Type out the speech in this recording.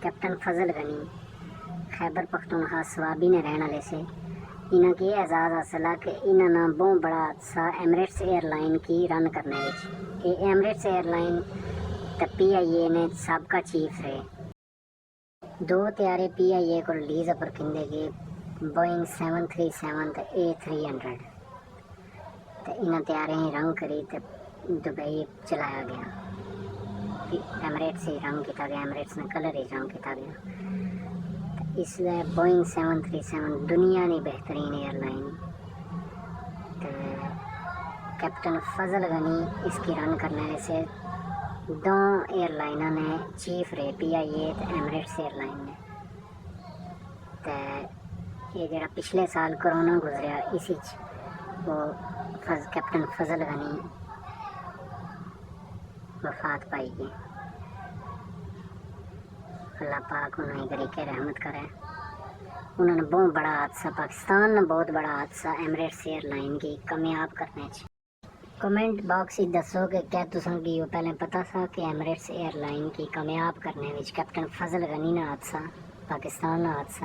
captain فضل غنی خیبر پختونخوا سوابی نے رہن والے سے انہاں کی اعزاز حاصل ہے کہ انہاں نے بہت بڑا حادثہ ایمریٹس ایئر لائن کی رن کرنے وچ کہ ایمریٹس ایئر لائن تے پی آئی اے نے سابقہ چیف رہے دو طیارے پی آئی اے کو ریلیز پر کندے گئے بوئنگ 737 تے A300 تے انہاں طیارے ہی رنگ کری تے دبئی چلایا گیا ایمریٹس ہی رنگ کیتا گیا ایمریٹس نے کلر ہی رنگ کیتا گیا اس لیے بوئنگ 737 دنیا کی بہترین ایئر لائن کیپٹن فضل غنی اس کی رن کرنے سے دو ایئر لائنوں نے چیف رہے پی آئی اے تے ایمریٹس ایئر لائن نے تے یہ جڑا پچھلے سال کرونا گزریا اسی وہ کیپٹن فضل غنی وفات پائی گئی اللہ پاک انہیں غریق رحمت کرے انہوں نے بہت بڑا حادثہ پاکستان نے بہت بڑا حادثہ ایمریٹس ایئر لائن کی کامیاب کرنے کمنٹ باکس دسو کہ کیا تساں کی پہلے پتہ تھا کہ ایمریٹس ایئر لائن کی کامیاب کرنے کیپٹن فضل غنی نے حادثہ پاکستان نے حادثہ